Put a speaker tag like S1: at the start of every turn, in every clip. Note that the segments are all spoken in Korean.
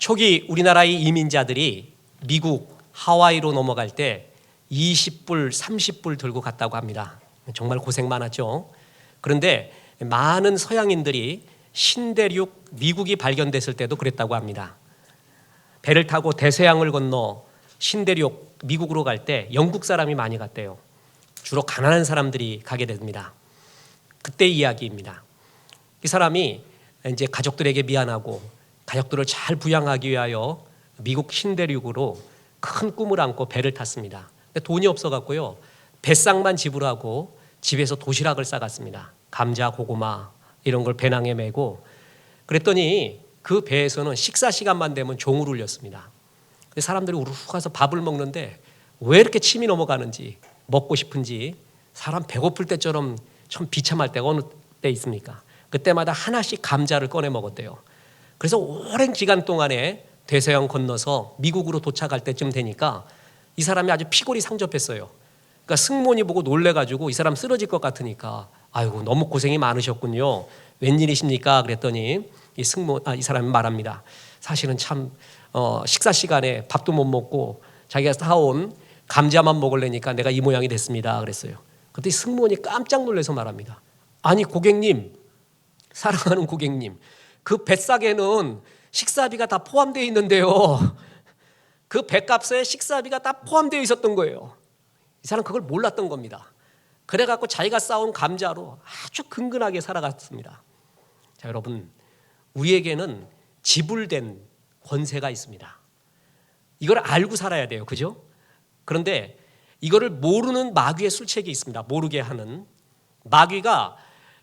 S1: 초기 우리나라의 이민자들이 미국 하와이로 넘어갈 때 20불, 30불 들고 갔다고 합니다. 정말 고생 많았죠. 그런데 많은 서양인들이 신대륙 미국이 발견됐을 때도 그랬다고 합니다. 배를 타고 대서양을 건너 신대륙 미국으로 갈 때 영국 사람이 많이 갔대요. 주로 가난한 사람들이 가게 됩니다. 그때 이야기입니다. 이 사람이 이제 가족들에게 미안하고 가족들을 잘 부양하기 위하여 미국 신대륙으로 큰 꿈을 안고 배를 탔습니다. 근데 돈이 없어갖고요, 뱃상만 지불하고 집에서 도시락을 싸갔습니다. 감자, 고구마 이런 걸 배낭에 메고. 그랬더니 그 배에서는 식사 시간만 되면 종을 울렸습니다. 사람들이 우르르 가서 밥을 먹는데 왜 이렇게 침이 넘어가는지, 먹고 싶은지, 사람 배고플 때처럼 참 비참할 때가 어느 때 있습니까? 그때마다 하나씩 감자를 꺼내 먹었대요. 그래서 오랜 기간 동안에 대서양 건너서 미국으로 도착할 때쯤 되니까 이 사람이 아주 피골이 상접했어요. 그러니까 승무원이 보고 놀래가지고 이 사람 쓰러질 것 같으니까, 아이고 너무 고생이 많으셨군요, 웬일이십니까? 그랬더니 이 사람이 말합니다. 사실은 참 식사 시간에 밥도 못 먹고 자기가 사온 감자만 먹으려니까 내가 이 모양이 됐습니다. 그랬어요. 그때 승무원이 깜짝 놀라서 말합니다. 아니 고객님, 사랑하는 고객님, 그 뱃삭에는 식사비가 다 포함되어 있는데요. 그 배값에 식사비가 다 포함되어 있었던 거예요. 이 사람 그걸 몰랐던 겁니다. 그래갖고 자기가 쌓은 감자로 아주 근근하게 살아갔습니다. 자, 여러분, 우리에게는 지불된 권세가 있습니다. 이걸 알고 살아야 돼요. 그죠? 그런데 이거를 모르는 마귀의 술책이 있습니다. 모르게 하는. 마귀가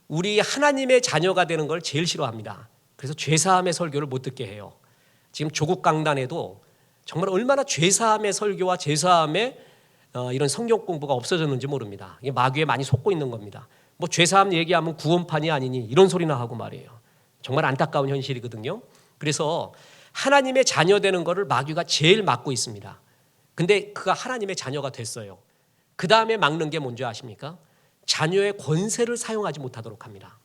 S1: 우리 하나님의 자녀가 되는 걸 제일 싫어합니다. 그래서 죄사함의 설교를 못 듣게 해요. 지금 조국 강단에도 정말 얼마나 죄사함의 설교와 죄사함의 이런 성경 공부가 없어졌는지 모릅니다. 이게 마귀에 많이 속고 있는 겁니다. 뭐 죄사함 얘기하면 구원판이 아니니 이런 소리나 하고 말이에요. 정말 안타까운 현실이거든요. 그래서 하나님의 자녀 되는 것을 마귀가 제일 막고 있습니다. 근데 그가 하나님의 자녀가 됐어요. 그 다음에 막는 게 뭔지 아십니까? 자녀의 권세를 사용하지 못하도록 합니다.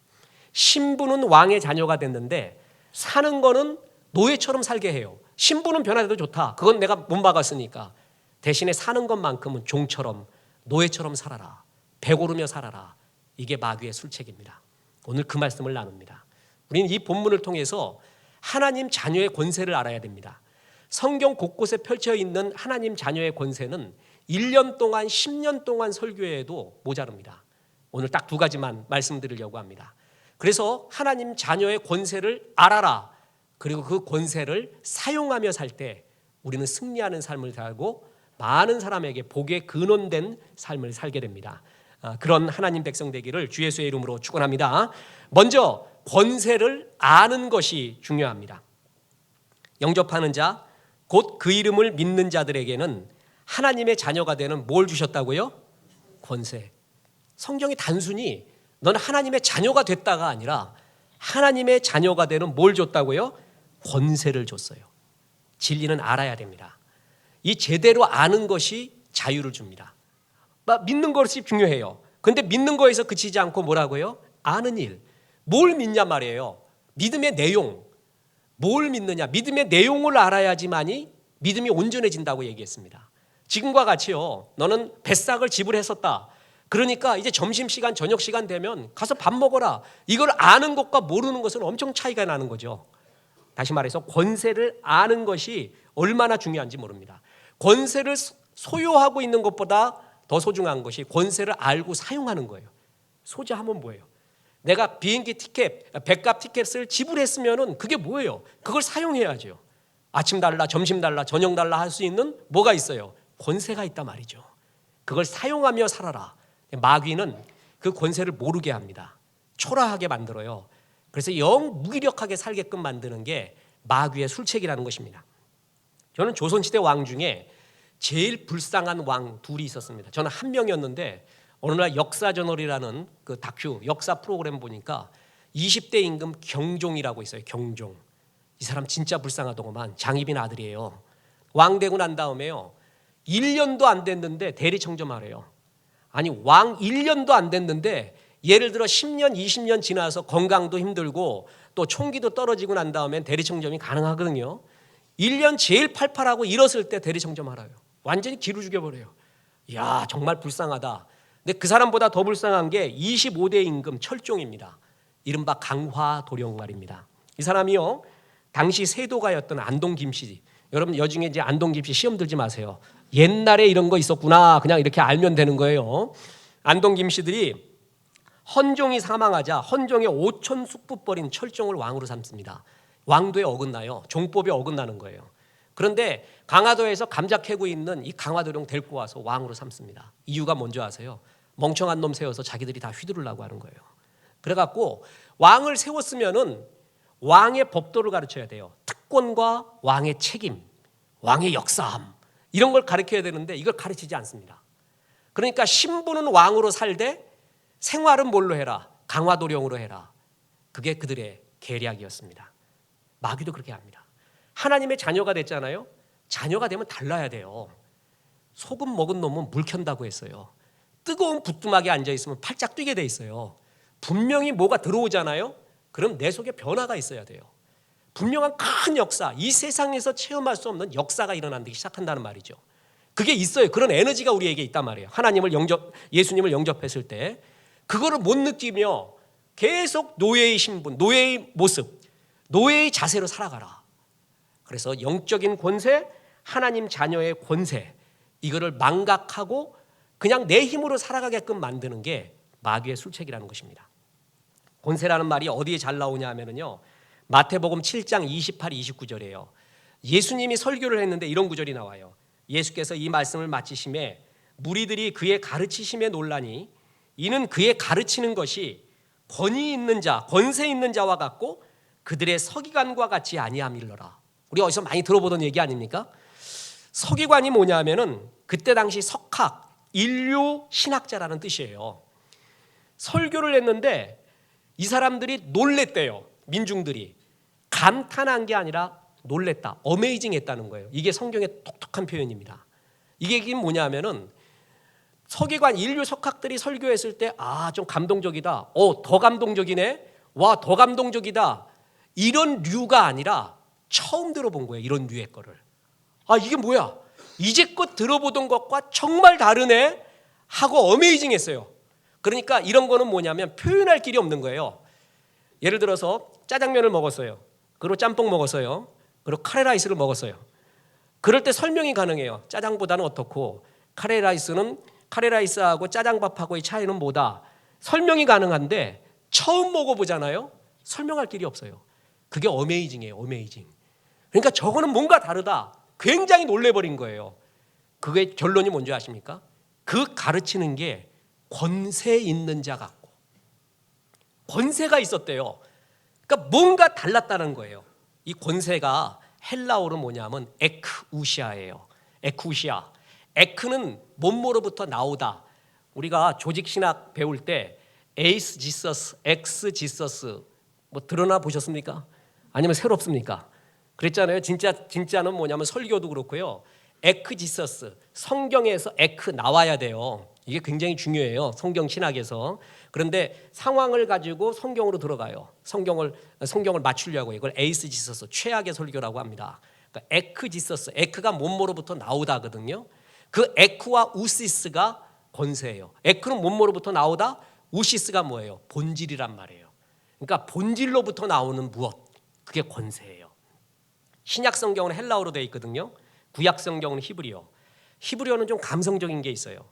S1: 신부는 왕의 자녀가 됐는데 사는 거는 노예처럼 살게 해요. 신부는 변화돼도 좋다. 그건 내가 못 막았으니까. 대신에 사는 것만큼은 종처럼, 노예처럼 살아라. 배고르며 살아라. 이게 마귀의 술책입니다. 오늘 그 말씀을 나눕니다. 우리는 이 본문을 통해서 하나님 자녀의 권세를 알아야 됩니다. 성경 곳곳에 펼쳐 있는 하나님 자녀의 권세는 1년 동안 10년 동안 설교해도 모자릅니다. 오늘 딱 두 가지만 말씀드리려고 합니다. 그래서 하나님 자녀의 권세를 알아라. 그리고 그 권세를 사용하며 살 때 우리는 승리하는 삶을 살고 많은 사람에게 복의 근원된 삶을 살게 됩니다. 그런 하나님 백성 되기를 주 예수의 이름으로 축원합니다. 먼저 권세를 아는 것이 중요합니다. 영접하는 자, 곧 그 이름을 믿는 자들에게는 하나님의 자녀가 되는 뭘 주셨다고요? 권세. 성경이 단순히 넌 하나님의 자녀가 됐다가 아니라 하나님의 자녀가 되는 뭘 줬다고요? 권세를 줬어요. 진리는 알아야 됩니다. 이 제대로 아는 것이 자유를 줍니다. 믿는 것이 중요해요. 그런데 믿는 거에서 그치지 않고 뭐라고요? 아는 일. 뭘 믿냐 말이에요. 믿음의 내용. 뭘 믿느냐. 믿음의 내용을 알아야지만이 믿음이 온전해진다고 얘기했습니다. 지금과 같이요, 너는 뱃삭을 지불했었다. 그러니까 이제 점심시간, 저녁시간 되면 가서 밥 먹어라. 이걸 아는 것과 모르는 것은 엄청 차이가 나는 거죠. 다시 말해서 권세를 아는 것이 얼마나 중요한지 모릅니다. 권세를 소유하고 있는 것보다 더 소중한 것이 권세를 알고 사용하는 거예요. 소지하면 뭐예요? 내가 비행기 티켓, 백값 티켓을 지불했으면 그게 뭐예요? 그걸 사용해야죠. 아침 달라, 점심 달라, 저녁 달라 할 수 있는 뭐가 있어요? 권세가 있단 말이죠. 그걸 사용하며 살아라. 마귀는 그 권세를 모르게 합니다. 초라하게 만들어요. 그래서 영 무기력하게 살게끔 만드는 게 마귀의 술책이라는 것입니다. 저는 조선시대 왕 중에 제일 불쌍한 왕 둘이 있었습니다. 저는 한 명이었는데 어느 날 역사저널이라는 그 다큐 역사 프로그램 보니까 20대 임금 경종이라고 있어요. 경종. 이 사람 진짜 불쌍하더구만. 장희빈 아들이에요. 왕 되고 난 다음에요, 1년도 안 됐는데 대리청점하래요. 아니 왕 1년도 안 됐는데 예를 들어 10년 20년 지나서 건강도 힘들고 또 총기도 떨어지고 난 다음엔 대리청점이 가능하거든요. 1년 제일 팔팔하고 일었을 때 대리청점하라요. 완전히 기로 죽여버려요. 이야, 정말 불쌍하다. 근데 그 사람보다 더 불쌍한 게 25대 임금 철종입니다. 이른바 강화도령 말입니다. 이 사람이요, 당시 세도가였던 안동 김씨. 여러분 여중에 이제 안동 김씨 시험 들지 마세요. 옛날에 이런 거 있었구나 그냥 이렇게 알면 되는 거예요. 안동 김씨들이 헌종이 사망하자 헌종의 5천 숙부벌인 철종을 왕으로 삼습니다. 왕도에 어긋나요. 종법에 어긋나는 거예요. 그런데 강화도에서 감자 캐고 있는 이 강화도령 데리고 와서 왕으로 삼습니다. 이유가 뭔지 아세요? 멍청한 놈 세워서 자기들이 다 휘두르려고 하는 거예요. 그래갖고 왕을 세웠으면은 왕의 법도를 가르쳐야 돼요. 특권과 왕의 책임, 왕의 역사함 이런 걸 가르쳐야 되는데 이걸 가르치지 않습니다. 그러니까 신부는 왕으로 살되 생활은 뭘로 해라? 강화도령으로 해라. 그게 그들의 계략이었습니다. 마귀도 그렇게 합니다. 하나님의 자녀가 됐잖아요. 자녀가 되면 달라야 돼요. 소금 먹은 놈은 물 켠다고 했어요. 뜨거운 부뚜막에 앉아있으면 팔짝 뛰게 돼 있어요. 분명히 뭐가 들어오잖아요. 그럼 내 속에 변화가 있어야 돼요. 분명한 큰 역사, 이 세상에서 체험할 수 없는 역사가 일어나기 시작한다는 말이죠. 그게 있어요. 그런 에너지가 우리에게 있단 말이에요. 예수님을 영접했을 때 그거를 못 느끼며 계속 노예의 신분, 노예의 모습, 노예의 자세로 살아가라. 그래서 영적인 권세, 하나님 자녀의 권세 이거를 망각하고 그냥 내 힘으로 살아가게끔 만드는 게 마귀의 술책이라는 것입니다. 권세라는 말이 어디에 잘 나오냐 하면요, 마태복음 7장 28, 29절이에요. 예수님이 설교를 했는데 이런 구절이 나와요. 예수께서 이 말씀을 마치심에 무리들이 그의 가르치심에 놀라니 이는 그의 가르치는 것이 권위 있는 자, 권세 있는 자와 같고 그들의 서기관과 같이 아니함일러라. 우리 어디서 많이 들어보던 얘기 아닙니까? 서기관이 뭐냐 하면은 그때 당시 석학, 인류 신학자라는 뜻이에요. 설교를 했는데 이 사람들이 놀랬대요. 민중들이 감탄한 게 아니라 놀랬다, 어메이징 했다는 거예요. 이게 성경의 독특한 표현입니다. 이게 뭐냐 하면은 서기관 인류 석학들이 설교했을 때 좀 감동적이다. 더 감동적이네. 와, 더 감동적이다. 이런 류가 아니라 처음 들어본 거예요. 이런 류의 거를. 이게 뭐야? 이제껏 들어보던 것과 정말 다르네 하고 어메이징 했어요. 그러니까 이런 거는 뭐냐면 표현할 길이 없는 거예요. 예를 들어서 짜장면을 먹었어요. 그리고 짬뽕 먹었어요. 그리고 카레라이스를 먹었어요. 그럴 때 설명이 가능해요. 짜장보다는 어떻고 카레라이스하고 짜장밥하고의 차이는 뭐다. 설명이 가능한데 처음 먹어보잖아요. 설명할 길이 없어요. 그게 어메이징이에요. 어메이징. 그러니까 저거는 뭔가 다르다. 굉장히 놀래버린 거예요. 그게 결론이 뭔지 아십니까? 그 가르치는 게 권세 있는 자 같고 권세가 있었대요. 그러니까 뭔가 달랐다는 거예요. 이 권세가 헬라어로 뭐냐면 에크우시아예요. 에크우시아. 에크는 몸모로부터 나오다. 우리가 조직신학 배울 때 에이스 지서스, 엑스 지서스 뭐 드러나 보셨습니까? 아니면 새롭습니까? 그랬잖아요. 진짜는 뭐냐면 설교도 그렇고요. 에크 지서스, 성경에서 에크 나와야 돼요. 이게 굉장히 중요해요. 성경 신학에서. 그런데 상황을 가지고 성경으로 들어가요. 성경을 맞추려고 이걸 에이스 지서스, 최악의 설교라고 합니다. 그러니까 에크 지서스, 에크가 몸모로부터 나오다거든요. 그 에크와 우시스가 권세예요. 에크는 몸모로부터 나오다, 우시스가 뭐예요? 본질이란 말이에요. 그러니까 본질로부터 나오는 무엇, 그게 권세예요. 신약 성경은 헬라어로 되어 있거든요. 구약 성경은 히브리어. 히브리어는 좀 감성적인 게 있어요.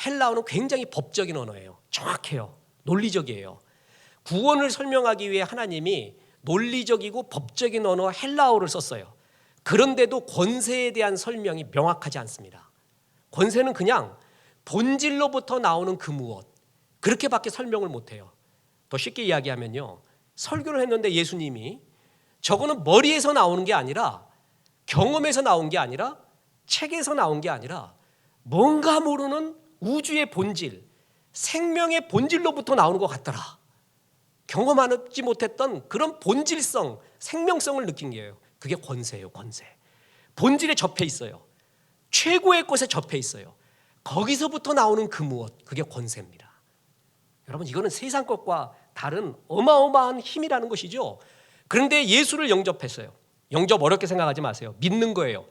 S1: 헬라어는 굉장히 법적인 언어예요. 정확해요. 논리적이에요. 구원을 설명하기 위해 하나님이 논리적이고 법적인 언어 헬라어를 썼어요. 그런데도 권세에 대한 설명이 명확하지 않습니다. 권세는 그냥 본질로부터 나오는 그 무엇, 그렇게밖에 설명을 못해요. 더 쉽게 이야기하면요, 설교를 했는데 예수님이 저거는 머리에서 나오는 게 아니라, 경험에서 나온 게 아니라, 책에서 나온 게 아니라 뭔가 모르는 우주의 본질, 생명의 본질로부터 나오는 것 같더라. 경험하지 못했던 그런 본질성, 생명성을 느낀 게예요. 그게 권세예요. 권세. 본질에 접해 있어요. 최고의 곳에 접해 있어요. 거기서부터 나오는 그 무엇, 그게 권세입니다. 여러분, 이거는 세상 것과 다른 어마어마한 힘이라는 것이죠. 그런데 예수를 영접했어요. 영접 어렵게 생각하지 마세요. 믿는 거예요.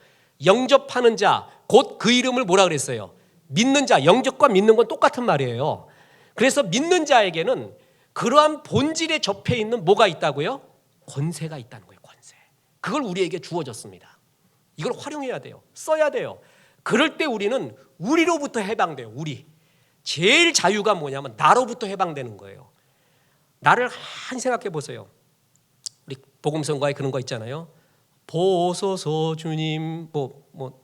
S1: 영접하는 자, 곧 그 이름을 뭐라 그랬어요? 믿는 자, 영접과 믿는 건 똑같은 말이에요. 그래서 믿는 자에게는 그러한 본질에 접해 있는 뭐가 있다고요? 권세가 있다는 거예요. 권세. 그걸 우리에게 주어졌습니다. 이걸 활용해야 돼요. 써야 돼요. 그럴 때 우리는 우리로부터 해방돼요. 우리. 제일 자유가 뭐냐면 나로부터 해방되는 거예요. 나를 한 생각해 보세요. 우리 복음성가에 그런 거 있잖아요. 보소서 주님,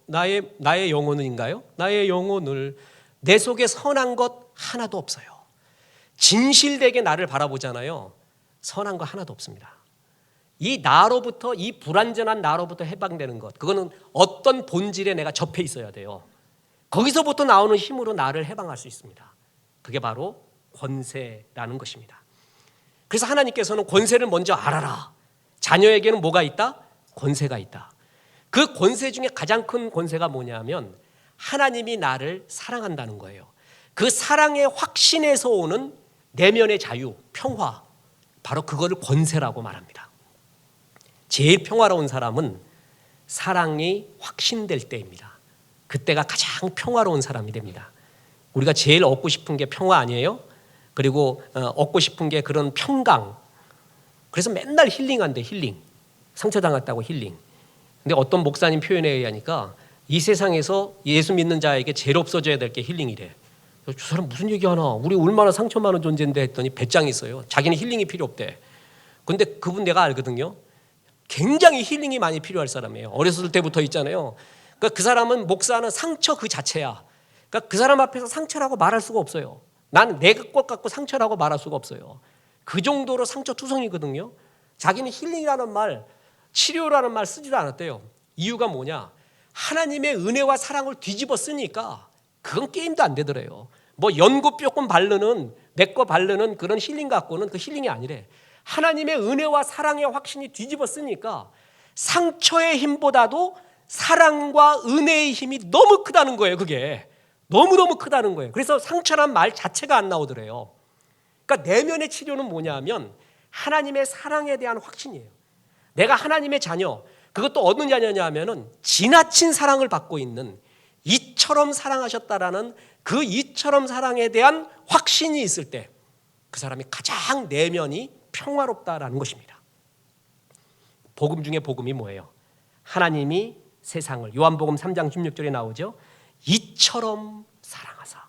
S1: 나의 영혼은인가요? 나의 영혼을 내 속에 선한 것 하나도 없어요. 진실되게 나를 바라보잖아요. 선한 거 하나도 없습니다. 이 나로부터, 이 불완전한 나로부터 해방되는 것, 그거는 어떤 본질에 내가 접해 있어야 돼요. 거기서부터 나오는 힘으로 나를 해방할 수 있습니다. 그게 바로 권세라는 것입니다. 그래서 하나님께서는 권세를 먼저 알아라. 자녀에게는 뭐가 있다? 권세가 있다. 그 권세 중에 가장 큰 권세가 뭐냐면 하나님이 나를 사랑한다는 거예요. 그 사랑의 확신에서 오는 내면의 자유, 평화, 바로 그거를 권세라고 말합니다. 제일 평화로운 사람은 사랑이 확신될 때입니다. 그때가 가장 평화로운 사람이 됩니다. 우리가 제일 얻고 싶은 게 평화 아니에요? 그리고 얻고 싶은 게 그런 평강. 그래서 맨날 힐링한대. 힐링. 상처당했다고 힐링. 근데 어떤 목사님 표현에 의하니까 이 세상에서 예수 믿는 자에게 제일 없어져야 될 게 힐링이래. 저 사람 무슨 얘기하나? 우리 얼마나 상처 많은 존재인데 했더니 배짱이 있어요. 자기는 힐링이 필요 없대. 근데 그분 내가 알거든요. 굉장히 힐링이 많이 필요할 사람이에요. 어렸을 때부터 있잖아요. 그러니까 그 사람은 목사는 상처 그 자체야. 그러니까 그 사람 앞에서 상처라고 말할 수가 없어요. 나는 내 것 갖고 상처라고 말할 수가 없어요. 그 정도로 상처 투성이거든요. 자기는 힐링이라는 말, 치료라는 말 쓰지도 않았대요. 이유가 뭐냐? 하나님의 은혜와 사랑을 뒤집어 쓰니까 그건 게임도 안 되더래요. 뭐 연고 조금 바르는, 맺고 바르는 그런 힐링 갖고는 그 힐링이 아니래. 하나님의 은혜와 사랑의 확신이 뒤집어 쓰니까 상처의 힘보다도 사랑과 은혜의 힘이 너무 크다는 거예요. 그게 너무너무 크다는 거예요. 그래서 상처란 말 자체가 안 나오더래요. 그러니까 내면의 치료는 뭐냐면 하나님의 사랑에 대한 확신이에요. 내가 하나님의 자녀, 그것도 어느 자녀냐 하면은 지나친 사랑을 받고 있는, 이처럼 사랑하셨다라는 그 이처럼 사랑에 대한 확신이 있을 때 그 사람이 가장 내면이 평화롭다라는 것입니다. 복음 중에 복음이 뭐예요? 하나님이 세상을, 요한복음 3장 16절에 나오죠. 이처럼 사랑하사.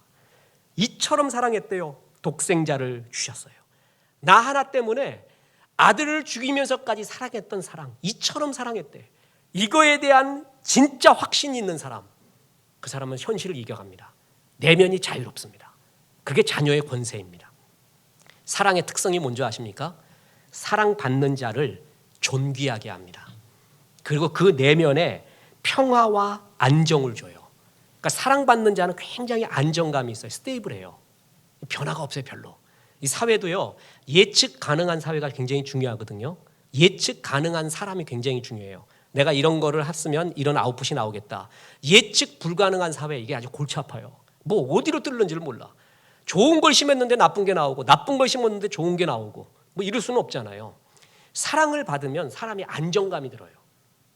S1: 이처럼 사랑했대요. 독생자를 주셨어요. 나 하나 때문에 아들을 죽이면서까지 사랑했던 사랑, 이처럼 사랑했대. 이거에 대한 진짜 확신이 있는 사람, 그 사람은 현실을 이겨갑니다. 내면이 자유롭습니다. 그게 자녀의 권세입니다. 사랑의 특성이 뭔지 아십니까? 사랑받는 자를 존귀하게 합니다. 그리고 그 내면에 평화와 안정을 줘요. 그러니까 사랑받는 자는 굉장히 안정감이 있어요. 스테이블해요. 변화가 없어요. 별로. 이 사회도요, 예측 가능한 사회가 굉장히 중요하거든요. 예측 가능한 사람이 굉장히 중요해요. 내가 이런 거를 했으면 이런 아웃풋이 나오겠다. 예측 불가능한 사회, 이게 아주 골치 아파요. 뭐 어디로 뚫는지를 몰라. 좋은 걸 심었는데 나쁜 게 나오고, 나쁜 걸 심었는데 좋은 게 나오고, 뭐 이럴 수는 없잖아요. 사랑을 받으면 사람이 안정감이 들어요.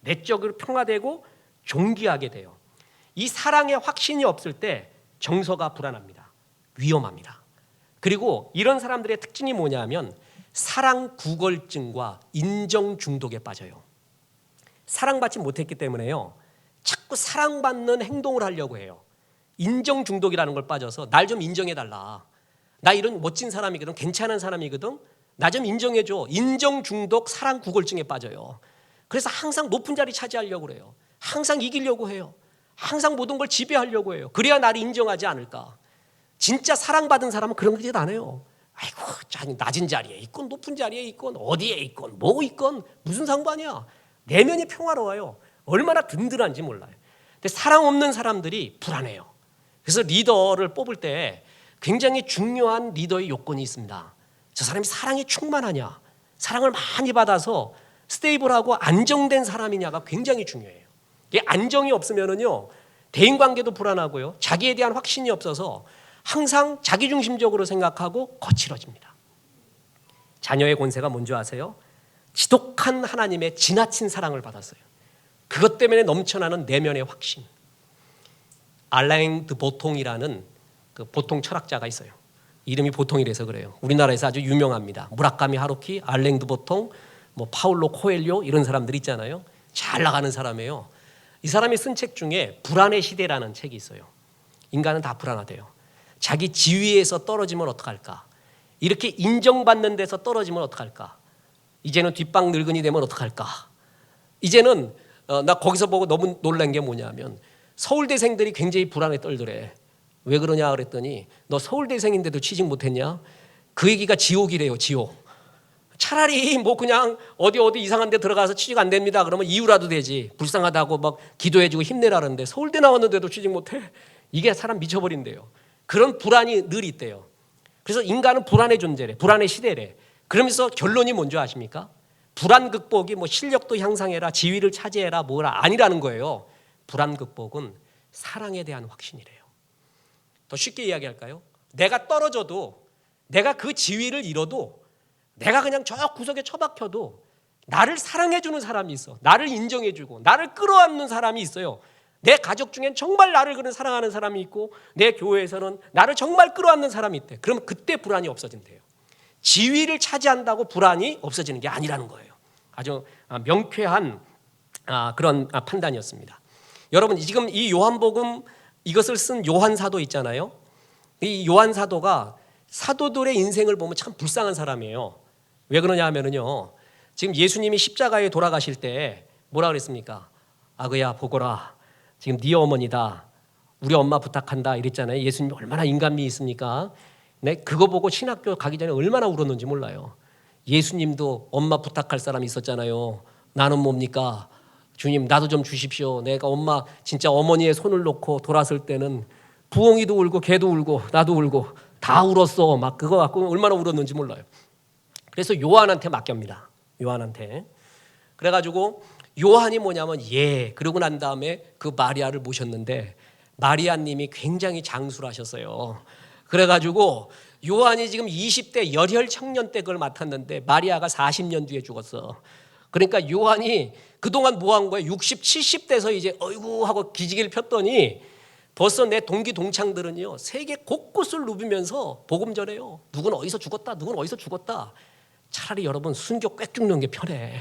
S1: 내적으로 평화되고 존귀하게 돼요. 이 사랑의 확신이 없을 때 정서가 불안합니다. 위험합니다. 그리고 이런 사람들의 특징이 뭐냐면 사랑 구걸증과 인정 중독에 빠져요. 사랑받지 못했기 때문에요, 자꾸 사랑받는 행동을 하려고 해요. 인정 중독이라는 걸 빠져서 날 좀 인정해달라. 나 이런 멋진 사람이거든, 괜찮은 사람이거든, 나 좀 인정해줘. 인정 중독, 사랑 구걸증에 빠져요. 그래서 항상 높은 자리 차지하려고 그래요. 항상 이기려고 해요. 항상 모든 걸 지배하려고 해요. 그래야 나를 인정하지 않을까. 진짜 사랑받은 사람은 그런 짓 안 해요. 아이고, 낮은 자리에 있건 높은 자리에 있건 어디에 있건 뭐 있건 무슨 상관이야. 내면이 평화로워요. 얼마나 든든한지 몰라요. 근데 사랑 없는 사람들이 불안해요. 그래서 리더를 뽑을 때 굉장히 중요한 리더의 요건이 있습니다. 저 사람이 사랑에 충만하냐, 사랑을 많이 받아서 스테이블하고 안정된 사람이냐가 굉장히 중요해요. 이 안정이 없으면은요, 대인관계도 불안하고요, 자기에 대한 확신이 없어서 항상 자기중심적으로 생각하고 거칠어집니다. 자녀의 권세가 뭔지 아세요? 지독한 하나님의 지나친 사랑을 받았어요. 그것 때문에 넘쳐나는 내면의 확신. 알랭 드 보통이라는 그 보통 철학자가 있어요. 이름이 보통이라서 그래요. 우리나라에서 아주 유명합니다. 무라카미 하루키, 알랭 드 보통, 뭐 파울로 코엘료 이런 사람들 있잖아요. 잘 나가는 사람이에요. 이 사람이 쓴 책 중에 불안의 시대라는 책이 있어요. 인간은 다 불안하대요. 자기 지위에서 떨어지면 어떡할까? 이렇게 인정받는 데서 떨어지면 어떡할까? 이제는 뒷방 늙은이 되면 어떡할까? 이제는 나 거기서 보고 너무 놀란 게 뭐냐면 서울대생들이 굉장히 불안에 떨더래. 왜 그러냐 그랬더니 너 서울대생인데도 취직 못했냐? 그 얘기가 지옥이래요. 지옥. 차라리 뭐 그냥 어디 이상한 데 들어가서 취직 안 됩니다. 그러면 이유라도 되지. 불쌍하다고 막 기도해주고 힘내라는데 서울대 나왔는데도 취직 못해. 이게 사람 미쳐버린대요. 그런 불안이 늘 있대요. 그래서 인간은 불안의 존재래. 불안의 시대래. 그러면서 결론이 뭔지 아십니까? 불안 극복이 뭐 실력도 향상해라, 지위를 차지해라, 뭐라 아니라는 거예요. 불안 극복은 사랑에 대한 확신이래요. 더 쉽게 이야기할까요? 내가 떨어져도, 내가 그 지위를 잃어도, 내가 그냥 저 구석에 처박혀도 나를 사랑해주는 사람이 있어. 나를 인정해주고 나를 끌어안는 사람이 있어요. 내 가족 중엔 정말 나를 그런 사랑하는 사람이 있고 내 교회에서는 나를 정말 끌어안는 사람이 있대. 그럼 그때 불안이 없어진대요. 지위를 차지한다고 불안이 없어지는 게 아니라는 거예요. 아주 명쾌한 그런 판단이었습니다. 여러분 지금 이 요한복음 이것을 쓴 요한 사도 있잖아요. 이 요한 사도가 사도들의 인생을 보면 참 불쌍한 사람이에요. 왜 그러냐 하면은요. 지금 예수님이 십자가에 돌아가실 때 뭐라 그랬습니까? 아그야 보거라. 지금 네 어머니다. 우리 엄마 부탁한다 이랬잖아요. 예수님이 얼마나 인간미 있습니까? 네, 그거 보고 신학교 가기 전에 얼마나 울었는지 몰라요. 예수님도 엄마 부탁할 사람이 있었잖아요. 나는 뭡니까? 주님 나도 좀 주십시오. 내가 엄마 진짜 어머니의 손을 놓고 돌았을 때는 부엉이도 울고 개도 울고 나도 울고 다 울었어. 막 그거 갖고 얼마나 울었는지 몰라요. 그래서 요한한테 맡깁니다. 요한한테. 그래가지고 요한이 뭐냐면 그러고 난 다음에 그 마리아를 모셨는데 마리아님이 굉장히 장수하셨어요. 그래가지고 요한이 지금 20대 열혈 청년 때 그걸 맡았는데 마리아가 40년 뒤에 죽었어. 그러니까 요한이 그동안 뭐 한 거예요? 60, 70대에서 이제 어이구 하고 기지개를 폈더니 벌써 내 동기 동창들은요 세계 곳곳을 누비면서 복음 전해요. 누군 어디서 죽었다, 누군 어디서 죽었다. 차라리 여러분 순교 꽥 죽는 게 편해.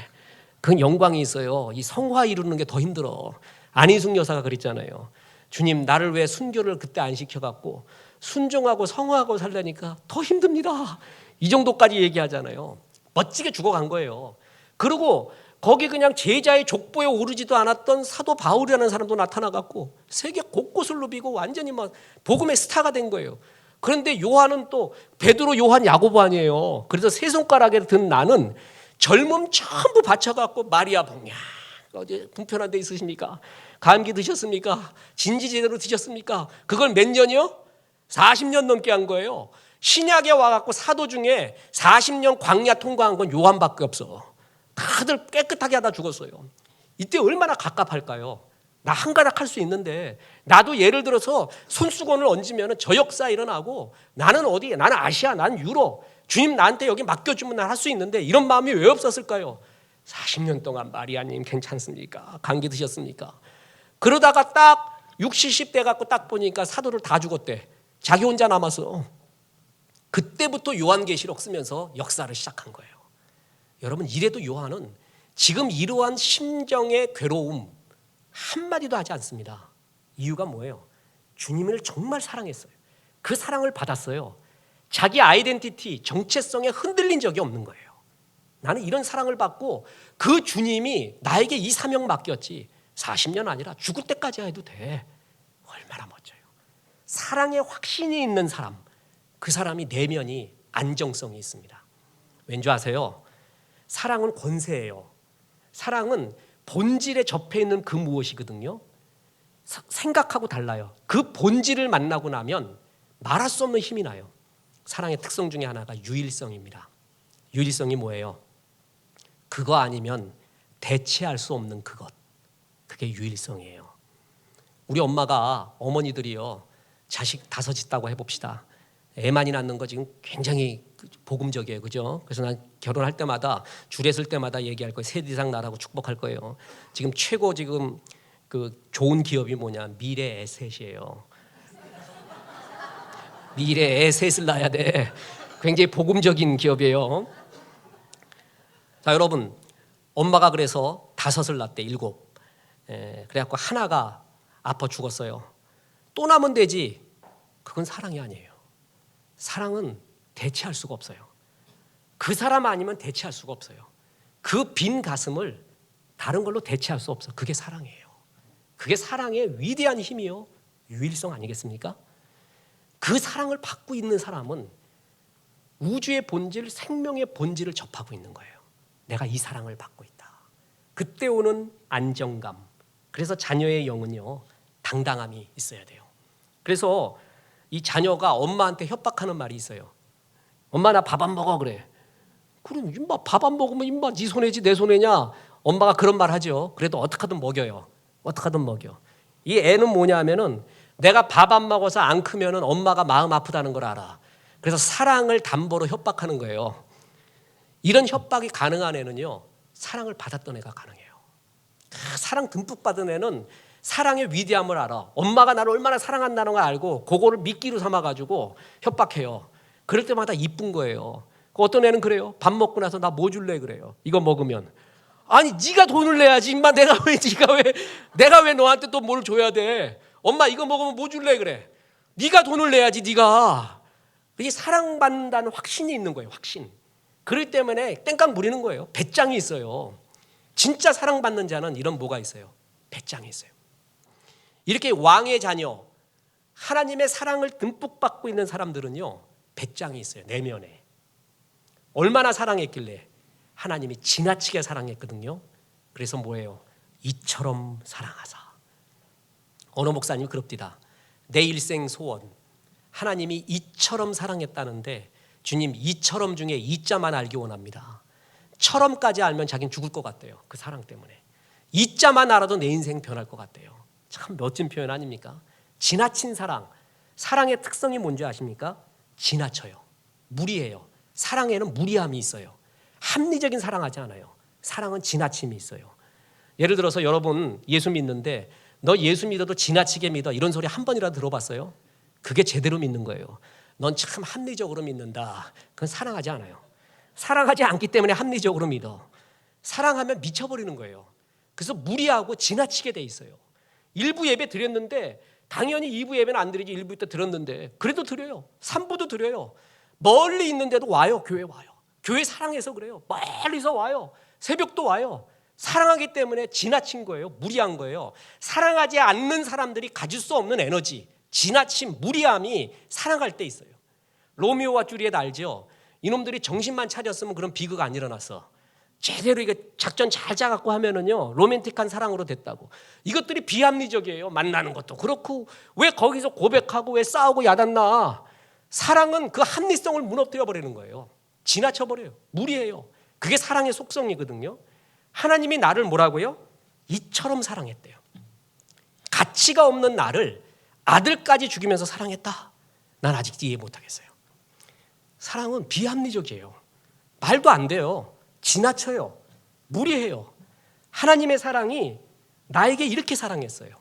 S1: 그건 영광이 있어요. 이 성화 이루는 게 더 힘들어. 안희숙 여사가 그랬잖아요. 주님 나를 왜 순교를 그때 안 시켜갖고 순종하고 성화하고 살려니까 더 힘듭니다. 이 정도까지 얘기하잖아요. 멋지게 죽어간 거예요. 그리고 거기 그냥 제자의 족보에 오르지도 않았던 사도 바울이라는 사람도 나타나갖고 세계 곳곳을 누비고 완전히 막 복음의 스타가 된 거예요. 그런데 요한은 또 베드로, 요한, 야고보 아니에요. 그래서 세 손가락에 든 나는 젊음 전부 바쳐갖고 마리아 봉야 어디 불편한 데 있으십니까? 감기 드셨습니까? 진지 제대로 드셨습니까? 그걸 몇 년이요? 40년 넘게 한 거예요. 신약에 와갖고 사도 중에 40년 광야 통과한 건 요한밖에 없어. 다들 깨끗하게 하다 죽었어요. 이때 얼마나 갑갑할까요? 나 한가닥 할 수 있는데 나도 예를 들어서 손수건을 얹으면 저 역사 일어나고 나는 어디? 나는 아시아, 나는 유럽. 주님 나한테 여기 맡겨주면 난 할 수 있는데 이런 마음이 왜 없었을까요? 40년 동안 마리아님 괜찮습니까? 감기 드셨습니까? 그러다가 딱 60, 70대 갖고 딱 보니까 사도를 다 죽었대. 자기 혼자 남았어. 그때부터 요한계시록 쓰면서 역사를 시작한 거예요. 여러분 이래도 요한은 지금 이러한 심정의 괴로움 한마디도 하지 않습니다. 이유가 뭐예요? 주님을 정말 사랑했어요. 그 사랑을 받았어요. 자기 아이덴티티, 정체성에 흔들린 적이 없는 거예요. 나는 이런 사랑을 받고 그 주님이 나에게 이 사명 맡겼지 40년 아니라 죽을 때까지 해도 돼. 얼마나 멋져요. 사랑에 확신이 있는 사람, 그 사람이 내면이 안정성이 있습니다. 왠지 아세요? 사랑은 권세예요. 사랑은 본질에 접해 있는 그 무엇이거든요. 생각하고 달라요. 그 본질을 만나고 나면 말할 수 없는 힘이 나요. 사랑의 특성 중에 하나가 유일성입니다. 유일성이 뭐예요? 그거 아니면 대체할 수 없는 그것. 그게 유일성이에요. 우리 엄마가 어머니들이요 자식 5 있다고 해봅시다. 애 많이 낳는 거 지금 굉장히 복음적이에요, 그죠? 그래서 난 결혼할 때마다 줄에 설 때마다 얘기할 거예요. 셋 이상 낳으라고 축복할 거예요. 지금 최고 지금 그 좋은 기업이 뭐냐? 미래 에셋이에요. 미래 에셋을 낳아야 돼. 굉장히 복음적인 기업이에요. 자, 여러분, 엄마가 그래서 5을 낳대, 7. 그래갖고 하나가 아파 죽었어요. 또 나면 되지. 그건 사랑이 아니에요. 사랑은 대체할 수가 없어요. 그 사람 아니면 대체할 수가 없어요. 그 빈 가슴을 다른 걸로 대체할 수 없어. 그게 사랑이에요. 그게 사랑의 위대한 힘이요, 유일성 아니겠습니까? 그 사랑을 받고 있는 사람은 우주의 본질, 생명의 본질을 접하고 있는 거예요. 내가 이 사랑을 받고 있다. 그때 오는 안정감. 그래서 자녀의 영은요, 당당함이 있어야 돼요. 그래서 이 자녀가 엄마한테 협박하는 말이 있어요. 엄마 나 밥 안 먹어 그래. 그럼 임마 밥 안 먹으면 임마 네 손해지 내 손해냐? 엄마가 그런 말 하죠. 그래도 어떻게든 먹여요. 어떻게든 먹여. 이 애는 뭐냐 하면은 내가 밥 안 먹어서 안 크면은 엄마가 마음 아프다는 걸 알아. 그래서 사랑을 담보로 협박하는 거예요. 이런 협박이 가능한 애는요, 사랑을 받았던 애가 가능해요. 사랑 듬뿍 받은 애는 사랑의 위대함을 알아. 엄마가 나를 얼마나 사랑한다는 걸 알고 그거를 미끼로 삼아가지고 협박해요. 그럴 때마다 이쁜 거예요. 어떤 애는 그래요. 밥 먹고 나서 나 뭐 줄래 그래요. 이거 먹으면. 아니 네가 돈을 내야지. 임마 내가 왜 너한테 또 뭘 줘야 돼. 엄마 이거 먹으면 뭐 줄래 그래. 네가 돈을 내야지 네가. 이게 사랑받는다는 확신이 있는 거예요. 확신. 그렇기 때문에 땡깡 부리는 거예요. 배짱이 있어요. 진짜 사랑받는 자는 이런 뭐가 있어요. 배짱이 있어요. 이렇게 왕의 자녀, 하나님의 사랑을 듬뿍 받고 있는 사람들은요, 배짱이 있어요. 내면에. 얼마나 사랑했길래 하나님이 지나치게 사랑했거든요. 그래서 뭐예요? 이처럼 사랑하사. 어느 목사님이 그럽디다. 내 일생 소원. 하나님이 이처럼 사랑했다는데 주님 이처럼 중에 이자만 알기 원합니다. 처럼까지 알면 자기는 죽을 것 같대요. 그 사랑 때문에. 이자만 알아도 내 인생 변할 것 같대요. 참 멋진 표현 아닙니까? 지나친 사랑. 사랑의 특성이 뭔지 아십니까? 지나쳐요. 무리해요. 사랑에는 무리함이 있어요. 합리적인 사랑하지 않아요. 사랑은 지나침이 있어요. 예를 들어서 여러분 예수 믿는데 너 예수 믿어도 지나치게 믿어. 이런 소리 한 번이라도 들어봤어요? 그게 제대로 믿는 거예요. 넌 참 합리적으로 믿는다. 그건 사랑하지 않아요. 사랑하지 않기 때문에 합리적으로 믿어. 사랑하면 미쳐버리는 거예요. 그래서 무리하고 지나치게 돼 있어요. 일부 예배 드렸는데 당연히 2부 예배는 안 드리지. 1부 때 드렸는데 그래도 드려요. 3부도 드려요. 멀리 있는데도 와요. 교회 와요. 교회 사랑해서 그래요. 멀리서 와요. 새벽도 와요. 사랑하기 때문에 지나친 거예요. 무리한 거예요. 사랑하지 않는 사람들이 가질 수 없는 에너지, 지나친 무리함이 사랑할 때 있어요. 로미오와 줄리엣 알죠? 이놈들이 정신만 차렸으면 그런 비극 안 일어났어. 제대로 이게 작전 잘 짜갖고 하면은요, 로맨틱한 사랑으로 됐다고. 이것들이 비합리적이에요. 만나는 것도 그렇고 왜 거기서 고백하고 왜 싸우고 야단나. 사랑은 그 합리성을 무너뜨려 버리는 거예요. 지나쳐 버려요. 무리해요. 그게 사랑의 속성이거든요. 하나님이 나를 뭐라고요? 이처럼 사랑했대요. 가치가 없는 나를 아들까지 죽이면서 사랑했다. 난 아직 이해 못하겠어요. 사랑은 비합리적이에요. 말도 안 돼요. 지나쳐요. 무리해요. 하나님의 사랑이 나에게 이렇게 사랑했어요.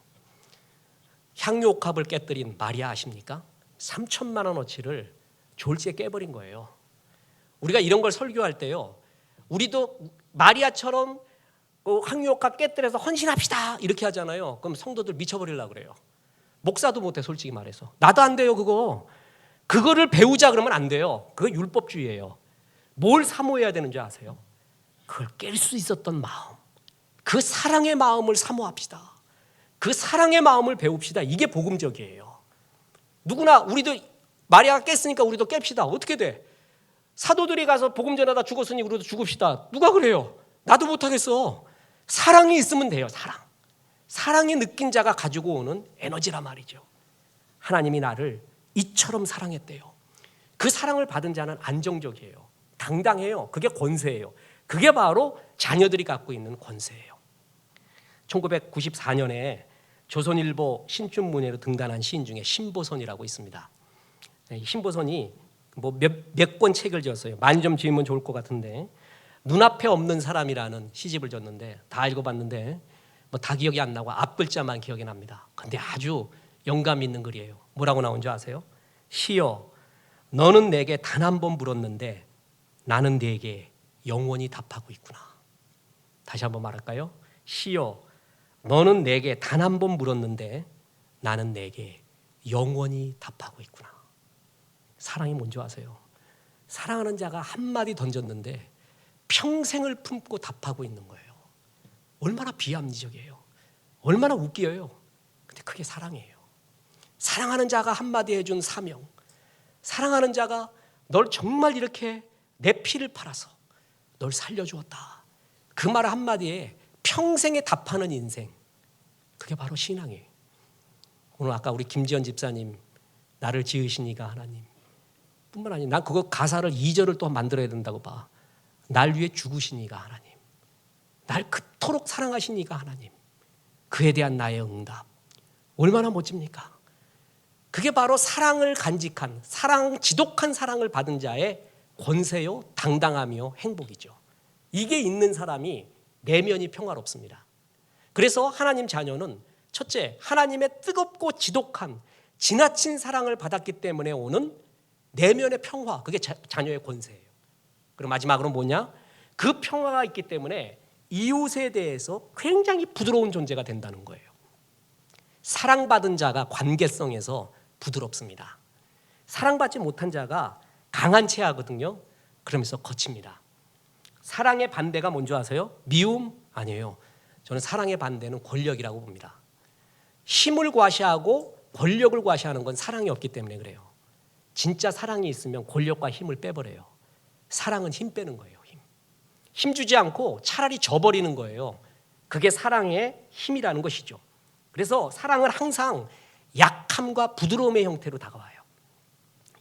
S1: 향유옥합을 깨뜨린 마리아 아십니까? 3천만 원어치를 졸지에 깨버린 거예요. 우리가 이런 걸 설교할 때요, 우리도 마리아처럼 향유옥합 깨뜨려서 헌신합시다 이렇게 하잖아요. 그럼 성도들 미쳐버리려고 그래요. 목사도 못해 솔직히 말해서. 나도 안 돼요 그거. 그거를 배우자 그러면 안 돼요. 그거 율법주의예요. 뭘 사모해야 되는 줄 아세요? 그걸 깰 수 있었던 마음. 그 사랑의 마음을 사모합시다. 그 사랑의 마음을 배웁시다. 이게 복음적이에요. 누구나 우리도 마리아가 깼으니까 우리도 깹시다. 어떻게 돼? 사도들이 가서 복음 전하다 죽었으니 우리도 죽읍시다. 누가 그래요? 나도 못하겠어. 사랑이 있으면 돼요. 사랑. 사랑이 느낀 자가 가지고 오는 에너지란 말이죠. 하나님이 나를 이처럼 사랑했대요. 그 사랑을 받은 자는 안정적이에요. 당당해요. 그게 권세예요. 그게 바로 자녀들이 갖고 있는 권세예요. 1994년에 조선일보 신춘문예로 등단한 시인 중에 신보선이라고 있습니다. 신보선이 뭐 몇 권 책을 지었어요. 많이 좀 지으면 좋을 것 같은데 눈앞에 없는 사람이라는 시집을 줬는데 다 읽어봤는데 뭐 다 기억이 안 나고 앞 글자만 기억이 납니다. 근데 아주 영감 있는 글이에요. 뭐라고 나온 줄 아세요? 시여 너는 내게 단 한 번 물었는데 나는 네게 영원히 답하고 있구나. 다시 한번 말할까요? 시여 너는 내게 단 한 번 물었는데 나는 내게 영원히 답하고 있구나. 사랑이 뭔지 아세요? 사랑하는 자가 한마디 던졌는데 평생을 품고 답하고 있는 거예요. 얼마나 비합리적이에요. 얼마나 웃겨요. 근데 그게 사랑이에요. 사랑하는 자가 한마디 해준 사명, 사랑하는 자가 널 정말 이렇게 내 피를 팔아서 널 살려주었다. 그 말 한마디에 평생에 답하는 인생, 그게 바로 신앙이에요. 오늘 아까 우리 김지연 집사님 나를 지으시니가 하나님 뿐만 아니라 난 그거 가사를 2절을 또 만들어야 된다고 봐. 날 위해 죽으시니가 하나님, 날 그토록 사랑하시니가 하나님, 그에 대한 나의 응답 얼마나 멋집니까? 그게 바로 사랑을 간직한, 사랑, 지독한 사랑을 받은 자의 권세요, 당당함이요, 행복이죠. 이게 있는 사람이 내면이 평화롭습니다. 그래서 하나님 자녀는 첫째, 하나님의 뜨겁고 지독한 지나친 사랑을 받았기 때문에 오는 내면의 평화, 그게 자녀의 권세예요. 그리고 마지막으로 뭐냐? 그 평화가 있기 때문에 이웃에 대해서 굉장히 부드러운 존재가 된다는 거예요. 사랑받은 자가 관계성에서 부드럽습니다. 사랑받지 못한 자가 강한 체하거든요. 그러면서 거칩니다. 사랑의 반대가 뭔지 아세요? 미움? 아니에요. 저는 사랑의 반대는 권력이라고 봅니다. 힘을 과시하고 권력을 과시하는 건 사랑이 없기 때문에 그래요. 진짜 사랑이 있으면 권력과 힘을 빼버려요. 사랑은 힘 빼는 거예요. 힘 주지 않고 차라리 져버리는 거예요. 그게 사랑의 힘이라는 것이죠. 그래서 사랑은 항상 약함과 부드러움의 형태로 다가와요.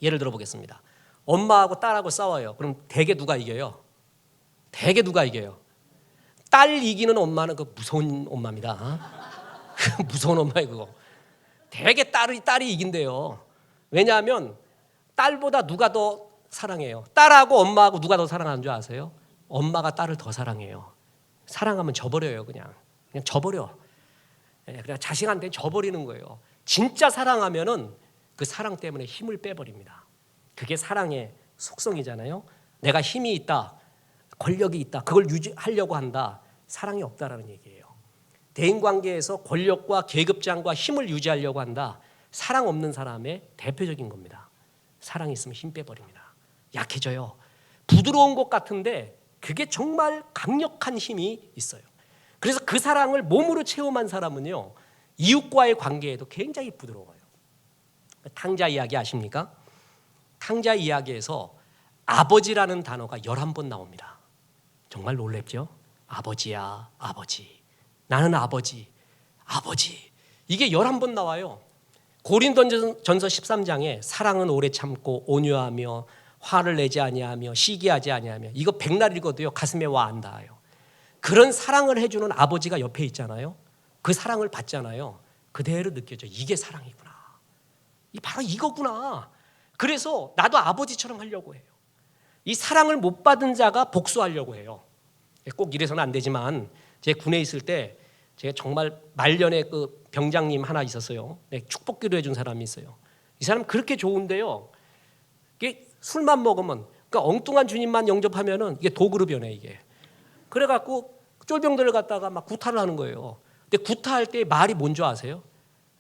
S1: 예를 들어 보겠습니다. 엄마하고 딸하고 싸워요. 그럼 대개 누가 이겨요? 대개 누가 이겨요? 딸 이기는 엄마는 그 무서운 엄마입니다. 무서운 엄마예요 그거. 대개 딸이 이긴대요. 왜냐하면 딸보다 누가 더 사랑해요? 딸하고 엄마하고 누가 더 사랑하는 줄 아세요? 엄마가 딸을 더 사랑해요. 사랑하면 져버려요. 그냥 져버려. 그냥 자식한테 져버리는 거예요. 진짜 사랑하면은 그 사랑 때문에 힘을 빼버립니다. 그게 사랑의 속성이잖아요. 내가 힘이 있다, 권력이 있다, 그걸 유지하려고 한다. 사랑이 없다라는 얘기예요. 대인관계에서 권력과 계급장과 힘을 유지하려고 한다. 사랑 없는 사람의 대표적인 겁니다. 사랑이 있으면 힘 빼버립니다. 약해져요. 부드러운 것 같은데 그게 정말 강력한 힘이 있어요. 그래서 그 사랑을 몸으로 체험한 사람은요, 이웃과의 관계에도 굉장히 부드러워요. 탕자 이야기 아십니까? 탕자 이야기에서 아버지라는 단어가 11번 나옵니다. 정말 놀랍죠? 아버지야, 아버지. 나는 아버지, 아버지. 이게 11번 나와요. 고린도전서 13장에 사랑은 오래 참고 온유하며 화를 내지 아니하며 시기하지 아니하며, 이거 백날 읽어도요 가슴에 와 안 닿아요. 그런 사랑을 해주는 아버지가 옆에 있잖아요. 그 사랑을 받잖아요. 그대로 느껴져. 이게 사랑이구나. 바로 이거구나. 그래서 나도 아버지처럼 하려고 해요. 이 사랑을 못 받은 자가 복수하려고 해요. 꼭 이래서는 안 되지만 제 군에 있을 때 제가 정말 말년에 그 병장님 하나 있었어요. 축복기도 해준 사람이 있어요. 이 사람 그렇게 좋은데요, 이게 술만 먹으면, 그러니까 엉뚱한 주님만 영접하면은 이게 도구로 변해 이게. 그래갖고 쫄병들을 갖다가 막 구타를 하는 거예요. 근데 구타할 때 말이 뭔지 아세요?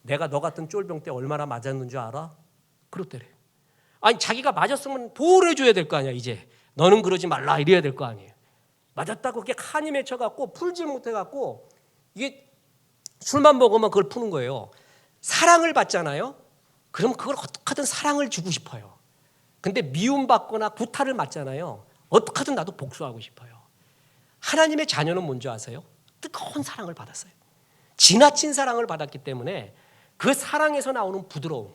S1: 내가 너 같은 쫄병 때 얼마나 맞았는 줄 알아? 그렇대래. 아니 자기가 맞았으면 보호를 해줘야 될 거 아니야. 이제 너는 그러지 말라 이래야 될 거 아니에요. 맞았다고 그렇게 칸이 맺혀갖고 풀지 못해갖고 이게 술만 먹으면 그걸 푸는 거예요. 사랑을 받잖아요. 그럼 그걸 어떻게든 사랑을 주고 싶어요. 근데 미움받거나 구타를 맞잖아요. 어떻게든 나도 복수하고 싶어요. 하나님의 자녀는 뭔지 아세요? 뜨거운 사랑을 받았어요. 지나친 사랑을 받았기 때문에 그 사랑에서 나오는 부드러움,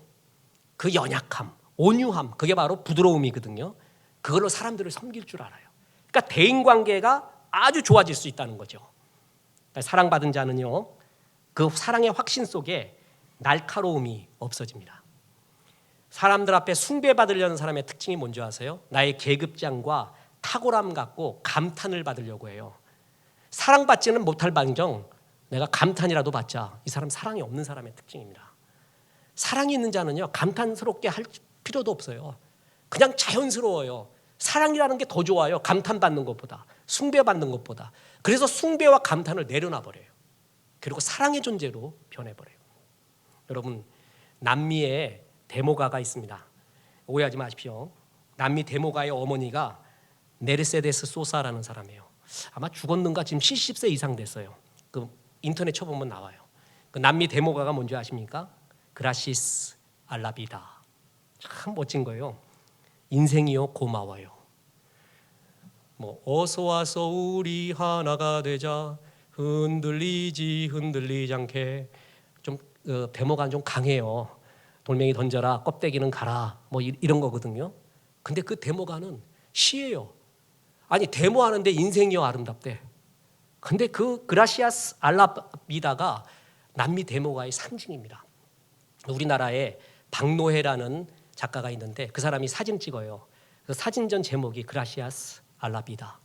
S1: 그 연약함, 온유함, 그게 바로 부드러움이거든요. 그걸로 사람들을 섬길 줄 알아요. 그러니까 대인관계가 아주 좋아질 수 있다는 거죠. 그러니까 사랑받은 자는요, 그 사랑의 확신 속에 날카로움이 없어집니다. 사람들 앞에 숭배받으려는 사람의 특징이 뭔지 아세요? 나의 계급장과 탁월함 갖고 감탄을 받으려고 해요. 사랑받지는 못할 방정 내가 감탄이라도 받자. 이 사람 사랑이 없는 사람의 특징입니다. 사랑이 있는 자는요, 감탄스럽게 할 필요도 없어요. 그냥 자연스러워요. 사랑이라는 게 더 좋아요. 감탄받는 것보다, 숭배받는 것보다. 그래서 숭배와 감탄을 내려놔 버려요. 그리고 사랑의 존재로 변해버려요. 여러분, 남미에 데모가가 있습니다. 오해하지 마십시오. 남미 데모가의 어머니가 메르세데스 소사라는 사람이에요. 아마 죽었는가 지금 70세 이상 됐어요. 그 인터넷 쳐보면 나와요. 그 남미 데모가가 뭔지 아십니까? 그라시스 알라비다. 참 멋진 거예요. 인생이요 고마워요. 뭐 어서 와서 우리 하나가 되자 흔들리지 않게. 좀 데모가는 좀 강해요. 돌멩이 던져라, 껍데기는 가라, 뭐 이런 거거든요. 근데 그 데모가는 시예요. 아니 데모하는데 인생이요 아름답대. 근데 그 그라시아스 알라비다가 남미 데모가의 상징입니다. 우리나라에 박노해라는 작가가 있는데 그 사람이 사진 찍어요. 그 사진전 제목이 그라시아스 알라비다.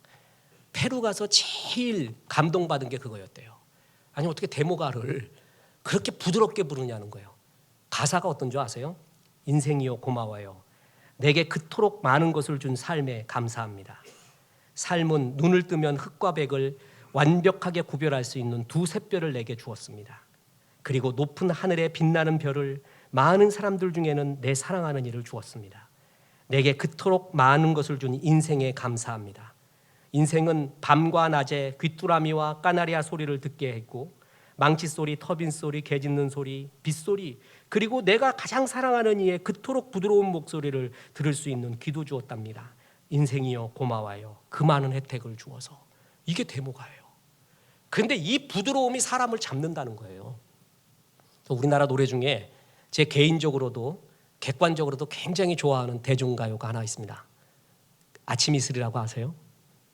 S1: 페루 가서 제일 감동받은 게 그거였대요. 아니 어떻게 데모가를 그렇게 부드럽게 부르냐는 거예요. 가사가 어떤 줄 아세요? 인생이요 고마워요. 내게 그토록 많은 것을 준 삶에 감사합니다. 삶은 눈을 뜨면 흙과 백을 완벽하게 구별할 수 있는 두 샛별을 내게 주었습니다. 그리고 높은 하늘에 빛나는 별을 많은 사람들 중에는 내 사랑하는 이를 주었습니다. 내게 그토록 많은 것을 준 인생에 감사합니다. 인생은 밤과 낮에 귀뚜라미와 까나리아 소리를 듣게 했고 망치 소리, 터빈 소리, 개 짖는 소리, 빗소리, 그리고 내가 가장 사랑하는 이의 그토록 부드러운 목소리를 들을 수 있는 귀도 주었답니다. 인생이여 고마워요. 그 많은 혜택을 주어서. 이게 데모가예요. 그런데 이 부드러움이 사람을 잡는다는 거예요. 우리나라 노래 중에 제 개인적으로도 객관적으로도 굉장히 좋아하는 대중가요가 하나 있습니다. 아침 이슬이라고 아세요?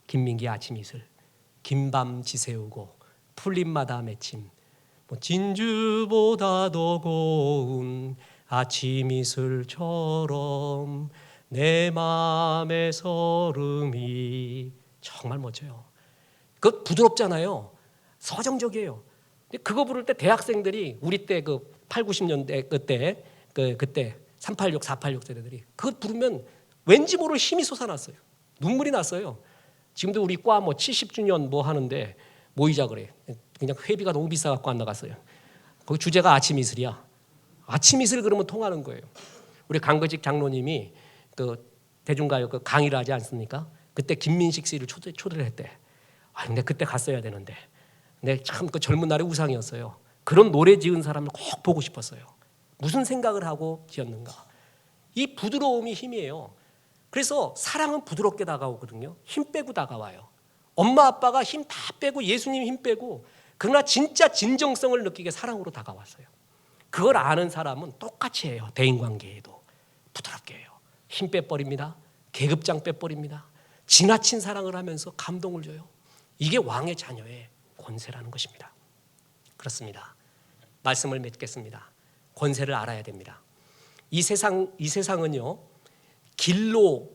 S1: 김민기의 아침 이슬. 긴 밤 지새우고 풀잎마다 맺힘, 뭐 진주보다 더 고운 아침 이슬처럼 내 마음의 설움이. 정말 멋져요. 그 부드럽잖아요. 서정적이에요. 그거 부를 때 대학생들이 우리 때 그 8, 90년대 그때 386, 486 세대들이 그거 부르면 왠지 모를 힘이 솟아났어요. 눈물이 났어요. 지금도 우리 과 뭐 70주년 뭐 하는데 모이자 그래. 그냥 회비가 너무 비싸 갖고 안 나갔어요. 거기 주제가 아침 이슬이야. 아침 이슬 그러면 통하는 거예요. 우리 강거직 장로님이 그 대중가요 그 강의를 하지 않습니까? 그때 김민식 씨를 초대를 했대. 아 근데 그때 갔어야 되는데. 근데 참 그 젊은 날의 우상이었어요. 그런 노래 지은 사람을 꼭 보고 싶었어요. 무슨 생각을 하고 지었는가. 이 부드러움이 힘이에요. 그래서 사랑은 부드럽게 다가오거든요. 힘 빼고 다가와요. 엄마 아빠가 힘 다 빼고 예수님 힘 빼고 그러나 진짜 진정성을 느끼게 사랑으로 다가왔어요. 그걸 아는 사람은 똑같이 해요. 대인관계에도 부드럽게 해요. 힘 빼버립니다. 계급장 빼버립니다. 지나친 사랑을 하면서 감동을 줘요. 이게 왕의 자녀의 권세라는 것입니다. 그렇습니다. 말씀을 맺겠습니다. 권세를 알아야 됩니다. 이 세상은요 길로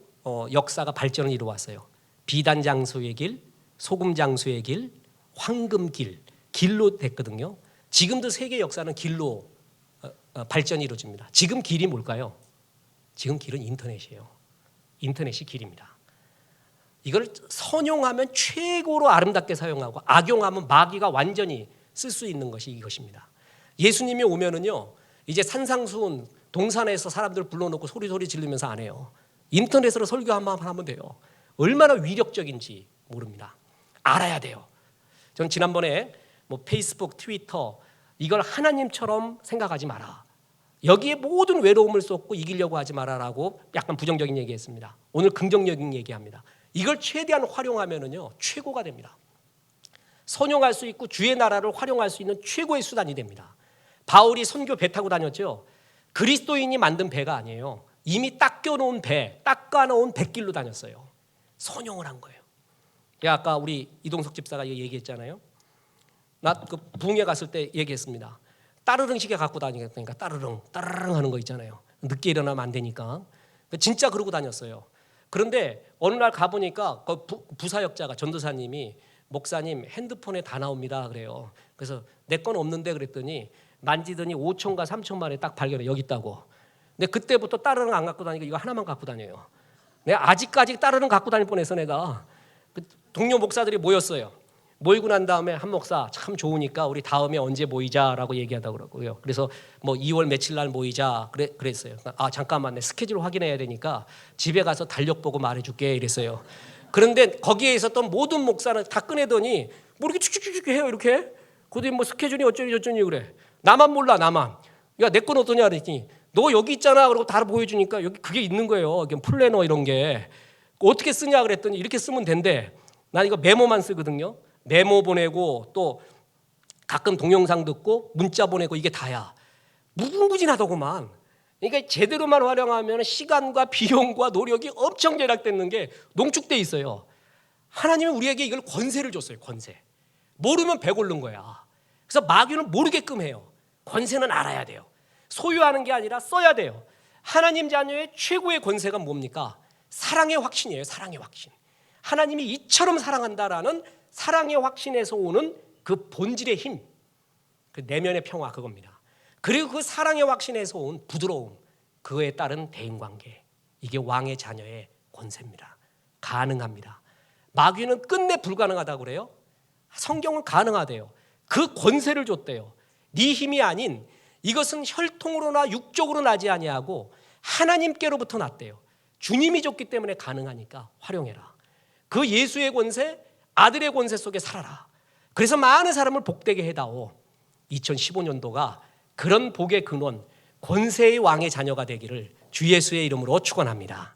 S1: 역사가 발전을 이루어왔어요. 비단 장수의 길, 소금 장수의 길, 황금 길로 됐거든요. 지금도 세계 역사는 길로 발전이 이루어집니다. 지금 길이 뭘까요? 지금 길은 인터넷이에요. 인터넷이 길입니다. 이걸 선용하면 최고로 아름답게 사용하고 악용하면 마귀가 완전히 쓸 수 있는 것이 이것입니다. 예수님이 오면은요 이제 산상수훈 동산에서 사람들 불러놓고 소리 지르면서 안 해요. 인터넷으로 설교 한번 하면 돼요. 얼마나 위력적인지 모릅니다. 알아야 돼요. 저는 지난번에 뭐 페이스북, 트위터 이걸 하나님처럼 생각하지 마라. 여기에 모든 외로움을 쏟고 이기려고 하지 마라라고 약간 부정적인 얘기했습니다. 오늘 긍정적인 얘기합니다. 이걸 최대한 활용하면은요 최고가 됩니다. 선용할 수 있고 주의 나라를 활용할 수 있는 최고의 수단이 됩니다. 바울이 선교 배 타고 다녔죠. 그리스도인이 만든 배가 아니에요. 이미 닦아놓은 백길로 다녔어요. 선용을 한 거예요. 아까 우리 이동석 집사가 얘기했잖아요. 나 그 부흥회 갔을 때 얘기했습니다. 따르릉 시계 갖고 다니니까 따르릉 하는 거 있잖아요. 늦게 일어나면 안 되니까. 진짜 그러고 다녔어요. 그런데 어느 날 가보니까 그 부사역자가 전도사님이 목사님 핸드폰에 다 나옵니다 그래요. 그래서 내 건 없는데 그랬더니 만지더니 5천과 3천 만에 딱 발견해 여기 있다고. 근데 그때부터 다른 거 안 갖고 다니고 이거 하나만 갖고 다녀요. 내가 아직까지 다른 갖고 다닐 뻔해서 내가 동료 목사들이 모였어요. 모이고 난 다음에 한 목사 참 좋으니까 우리 다음에 언제 모이자라고 얘기하다 그러고요. 그래서 뭐 2월 며칠 날 모이자 그랬어요. 아 잠깐만 내 스케줄 확인해야 되니까 집에 가서 달력 보고 말해줄게 이랬어요. 그런데 거기에 있었던 모든 목사는 다 꺼내더니 뭐 이렇게 축축축축 해요 이렇게. 그것도 뭐 스케줄이 어쩌니 저쩌니 그래. 나만 몰라 나만. 야 내 건 어떠냐 그랬더니 너 여기 있잖아 그러고 다 보여주니까 여기 그게 있는 거예요. 플래너 이런 게. 어떻게 쓰냐 그랬더니 이렇게 쓰면 된대. 난 이거 메모만 쓰거든요. 메모 보내고 또 가끔 동영상 듣고 문자 보내고 이게 다야. 무궁무진하더구만. 그러니까 제대로만 활용하면 시간과 비용과 노력이 엄청 절약되는 게 농축돼 있어요. 하나님은 우리에게 이걸 권세를 줬어요. 권세. 모르면 배고른 거야. 그래서 마귀는 모르게끔 해요. 권세는 알아야 돼요. 소유하는 게 아니라 써야 돼요. 하나님 자녀의 최고의 권세가 뭡니까? 사랑의 확신이에요. 사랑의 확신. 하나님이 이처럼 사랑한다라는 사랑의 확신에서 오는 그 본질의 힘, 그 내면의 평화 그겁니다. 그리고 그 사랑의 확신에서 온 부드러움, 그에 따른 대인관계, 이게 왕의 자녀의 권세입니다. 가능합니다. 마귀는 끝내 불가능하다고 그래요. 성경은 가능하대요. 그 권세를 줬대요. 네 힘이 아닌 이것은 혈통으로나 육적으로 나지 아니하고 하나님께로부터 났대요. 주님이 줬기 때문에 가능하니까 활용해라. 그 예수의 권세, 아들의 권세 속에 살아라. 그래서 많은 사람을 복되게 해다오. 2015년도가 그런 복의 근원, 권세의 왕의 자녀가 되기를 주 예수의 이름으로 축원합니다.